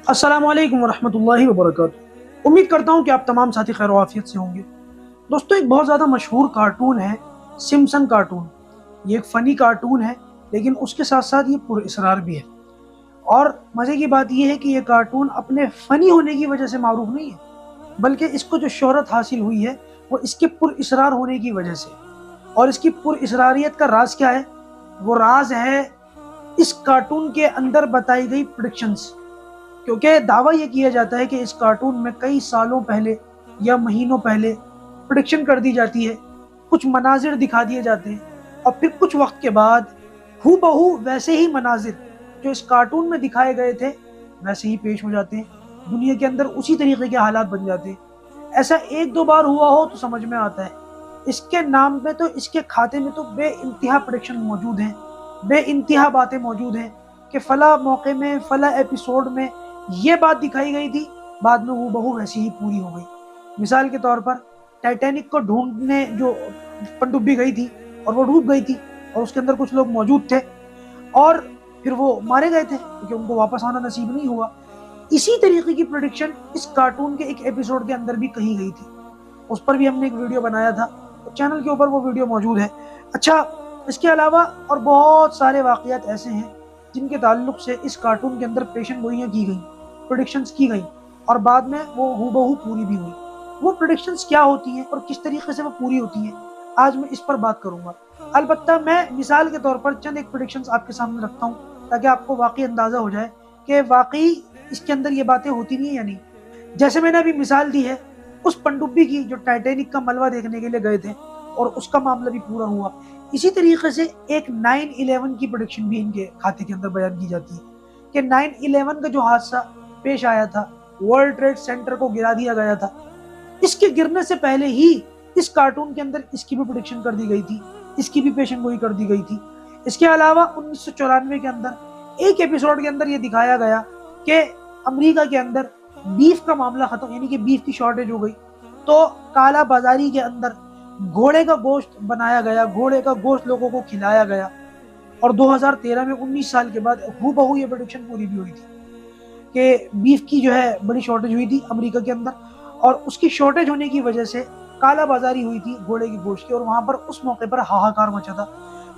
अस्सलाम वालेकुम वरहमतुल्लाहि वबरकातुहू। उम्मीद करता हूँ कि आप तमाम साथी खैर आफियत से होंगे। दोस्तों, एक बहुत ज़्यादा मशहूर कार्टून है सिम्पसन कार्टून। ये एक फ़नी कार्टून है, लेकिन उसके साथ साथ ये पुरअसरार भी है। और मज़े की बात ये है कि ये कार्टून अपने फ़नी होने की वजह से मारूफ नहीं है, बल्कि इसको जो शोहरत हासिल हुई है वो इसके पुरअसरार होने की वजह से। और इसकी पुरअसरारियत का राज क्या है? वो राज है इस कार्टून के अंदर बताई गई प्रेडिक्शंस। क्योंकि दावा ये किया जाता है कि इस कार्टून में कई सालों पहले या महीनों पहले प्रेडिक्शन कर दी जाती है, कुछ मनाजिर दिखा दिए जाते हैं, और फिर कुछ वक्त के बाद हूबहू वैसे ही मनाजिर जो इस कार्टून में दिखाए गए थे वैसे ही पेश हो जाते हैं। दुनिया के अंदर उसी तरीके के हालात बन जाते हैं। ऐसा एक दो बार हुआ हो तो समझ में आता है। इसके नाम पे तो, इसके खाते में तो बे इंतहा प्रेडिक्शन मौजूद हैं, बे इंतहा बातें मौजूद हैं कि फला मौके में, फला एपिसोड में ये बात दिखाई गई थी, बाद में वो बहू वैसी ही पूरी हो गई। मिसाल के तौर पर टाइटैनिक को ढूंढने जो पनडुब्बी गई थी और वो डूब गई थी, और उसके अंदर कुछ लोग मौजूद थे और फिर वो मारे गए थे क्योंकि उनको वापस आना नसीब नहीं हुआ। इसी तरीके की प्रेडिक्शन इस कार्टून के एक एपिसोड के अंदर भी कही गई थी। उस पर भी हमने एक वीडियो बनाया था, तो चैनल के ऊपर वो वीडियो मौजूद है। अच्छा, इसके अलावा और बहुत सारे वाक़यात ऐसे हैं जिनके ताल्लुक से इस कार्टून के अंदर पेशन गोइयाँ की गई, प्रेडिक्शंस की गई, और बाद में वो हूबहू पूरी भी हुई। वो प्रेडिक्शंस क्या होती हैं और किस तरीके से वो पूरी होती हैं, आज मैं इस पर बात करूंगा। अलबत्ता मैं मिसाल के तौर पर चंद एक प्रेडिक्शंस आपके सामने रखता हूँ ताकि आपको वाकई अंदाज़ा हो जाए कि वाकई इसके अंदर ये बातें होती नहीं है या नहीं। जैसे मैंने अभी मिसाल दी है उस पनडुब्बी की जो टाइटैनिक का मलबा देखने के लिए गए थे और उसका मामला भी पूरा हुआ, इसी तरीके से एक 9/11 की प्रेडिक्शन भी इनके खाते के अंदर बयान की जाती है कि 9/11 का जो हादसा पेश आया था, वर्ल्ड ट्रेड सेंटर को गिरा दिया गया था, इसके गिरने से पहले ही इस कार्टून के अंदर इसकी भी प्रेडिक्शन कर दी गई थी, इसकी भी पेशन गोई कर दी गई थी। इसके अलावा 1994 के अंदर एक एपिसोड के अंदर ये दिखाया गया कि अमेरिका के अंदर बीफ का मामला खत्म, यानी कि बीफ की शॉर्टेज हो गई, तो काला बाजारी के अंदर घोड़े का गोश्त बनाया गया, घोड़े का गोश्त लोगों को खिलाया गया। और 2013 में 19 साल के बाद हूबहू ये प्रेडिक्शन पूरी भी हुई थी कि बीफ की जो है बड़ी शॉर्टेज हुई थी अमेरिका के अंदर, और उसकी शॉर्टेज होने की वजह से काला बाजारी हुई थी घोड़े की गोश्त की, और वहां पर उस मौके पर हाहाकार मचा था।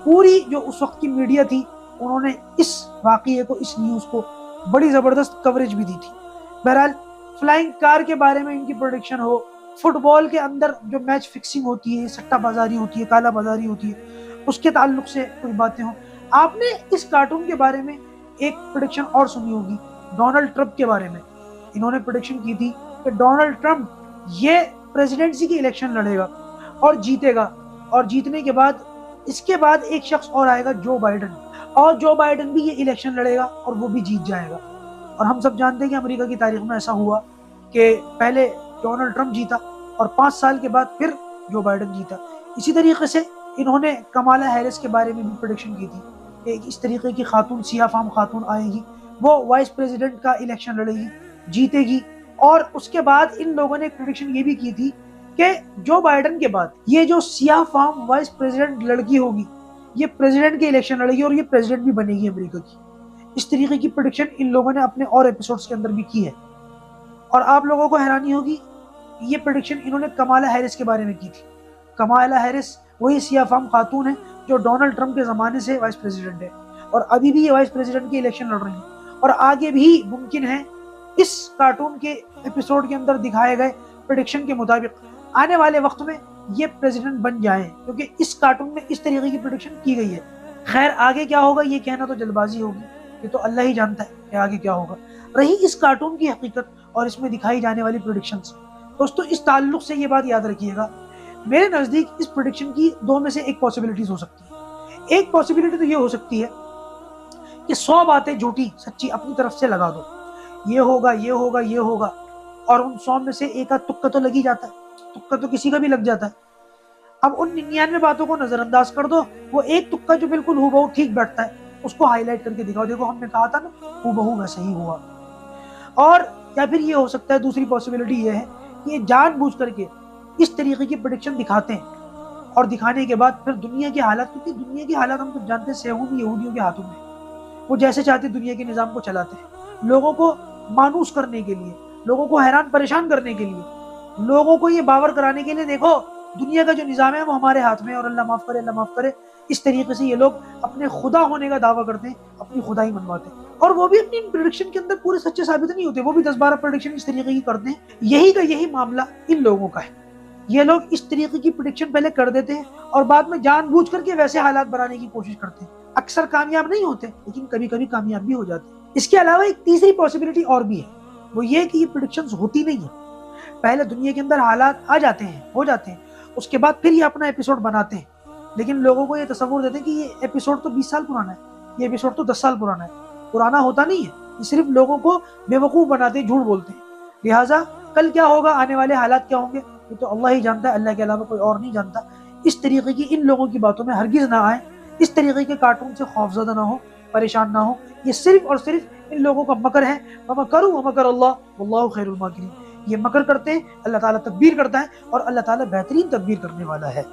पूरी जो उस वक्त की मीडिया थी उन्होंने इस वाकये को, इस न्यूज़ को बड़ी ज़बरदस्त कवरेज भी दी थी। बहरहाल, फ्लाइंग कार के बारे में इनकी प्रोडिक्शन हो, फुटबॉल के अंदर जो मैच फिक्सिंग होती है, सट्टा बाजारी होती है, काला बाजारी होती है, उसके ताल्लुक से कुछ बातें हों। आपने इस कार्टून के बारे में एक प्रोडिक्शन और सुनी होगी डोनाल्ड ट्रंप के बारे में। इन्होंने प्रोडिक्शन की थी कि डोनाल्ड ट्रंप ये प्रेसिडेंसी की इलेक्शन लड़ेगा और जीतेगा, और जीतने के बाद इसके बाद एक शख्स और आएगा, जो बाइडन, और जो बाइडन भी ये इलेक्शन लड़ेगा और वो भी जीत जाएगा। और हम सब जानते हैं कि अमेरिका की तारीख में ऐसा हुआ कि पहले डोनाल्ड ट्रंप जीता और 5 साल के बाद फिर जो बाइडन जीता। इसी तरीके से इन्होंने कमाला हैरिस के बारे में भी प्रेडिक्शन की थी कि इस तरीके की खातून, सिया फाम खातून आएगी, वो वाइस प्रेसिडेंट का इलेक्शन लड़ेगी, जीतेगी। और उसके बाद इन लोगों ने एक प्रेडिक्शन ये भी की थी कि जो बाइडन के बाद ये जो सिया फाम वाइस प्रेसिडेंट लड़की होगी, ये प्रेसिडेंट के इलेक्शन लड़ेगी और ये प्रेसिडेंट भी बनेगी अमेरिका की। इस तरीके की प्रेडिक्शन इन लोगों ने अपने और एपिसोड्स के अंदर भी की है। और आप लोगों को हैरानी होगी, ये प्रेडिक्शन इन्होंने कमाला हैरिस के बारे में की थी। कमाला हैरिस वही सिया फाम खातून है जो डोनाल्ड ट्रंप के ज़माने से वाइस प्रेसिडेंट है, और अभी भी ये वाइस प्रेसिडेंट के इलेक्शन लड़ रही है, और आगे भी मुमकिन है इस कार्टून के एपिसोड के अंदर दिखाए गए प्रेडिक्शन के मुताबिक आने वाले वक्त में ये प्रेसिडेंट बन जाएं, क्योंकि इस कार्टून में इस तरीके की प्रेडिक्शन की गई है। खैर, आगे क्या होगा ये कहना तो जल्दबाजी होगी, ये तो अल्लाह ही जानता है कि आगे क्या होगा। रही इस कार्टून की हकीकत और इसमें दिखाई जाने वाली प्रेडिक्शंस, दोस्तों इस ताल्लुक से ये बात याद रखिएगा, मेरे नज़दीक इस प्रेडिक्शन की दो में से एक पॉसिबिलिटीज हो सकती है। एक पॉसिबिलिटी तो ये हो सकती है कि 100 बातें झूठी सच्ची अपनी तरफ से लगा दो, ये होगा, ये होगा, ये होगा, और उन 100 में से एक आध तुक्का तो लग ही जाता है, तुक्का तो किसी का भी लग जाता है। अब उन 99 बातों को नजरअंदाज कर दो, वो एक तुक्का जो बिल्कुल हूबहू ठीक बैठता है उसको हाईलाइट करके दिखाओ, देखो हमने कहा था ना, हूबहू वैसा ही हुआ। और या फिर ये हो सकता है, दूसरी पॉसिबिलिटी ये है कि ये जानबूझ करके इस तरीके की प्रेडिक्शन दिखाते हैं, और दिखाने के बाद फिर दुनिया के हालात, क्योंकि दुनिया के हालात हम तो जानते हैं सेहूदी यहूदियों के हाथों में, वो जैसे चाहते दुनिया के निज़ाम को चलाते हैं, लोगों को مانوس کرنے کے لیے، لوگوں کو حیران پریشان کرنے کے لیے، لوگوں کو یہ باور کرانے کے لیے دیکھو دنیا کا جو نظام ہے وہ ہمارے ہاتھ میں ہے اور اللہ معاف کرے، اللہ معاف کرے، اس طریقے سے یہ لوگ اپنے خدا ہونے کا دعویٰ کرتے ہیں، اپنی خدائی منواتے ہیں، اور وہ بھی اپنی پریڈکشن کے اندر پورے سچے ثابت نہیں ہوتے، وہ بھی 10-12 پریڈکشن اس طریقے کی کرتے ہیں۔ یہی کا یہی معاملہ ان لوگوں کا ہے، یہ لوگ اس طریقے کی پریڈکشن پہلے کر دیتے ہیں اور بعد میں جان بوجھ کر کے ویسے حالات بنانے کی کوشش کرتے ہیں، اکثر کامیاب نہیں ہوتے لیکن کبھی کبھی کامیاب بھی ہو جاتے ہیں۔ اس کے علاوہ ایک تیسری پاسبلٹی اور بھی ہے، وہ یہ کہ یہ پریڈکشنز ہوتی نہیں ہیں، پہلے دنیا کے اندر حالات آ جاتے ہیں، ہو جاتے ہیں، اس کے بعد پھر یہ اپنا ایپیسوڈ بناتے ہیں، لیکن لوگوں کو یہ تصور دیتے ہیں کہ یہ ایپیسوڈ تو 20 سال پرانا ہے، یہ ایپیسوڈ تو 10 سال پرانا ہے، پرانا ہوتا نہیں ہے، یہ صرف لوگوں کو بیوقوف بناتے ہیں، جھوٹ بولتے ہیں۔ لہٰذا کل کیا ہوگا، آنے والے حالات کیا ہوں گے، یہ تو اللہ ہی جانتا ہے، اللہ کے علاوہ کوئی اور نہیں جانتا۔ اس طریقے کی ان لوگوں کی باتوں میں ہرگز نہ آئیں، اس طریقے کے کارٹون سے خوفزدہ نہ ہو، پریشان نہ ہو، یہ صرف اور صرف ان لوگوں کا مکر ہے۔ وَمَكَرُوا وَمَكَرَ اللَّهُ وَاللَّهُ خَيْرُ الْمَاكِرِينَ، یہ مکر کرتے ہیں، اللہ تعالیٰ تدبیر کرتا ہے اور اللہ تعالیٰ بہترین تدبیر کرنے والا ہے۔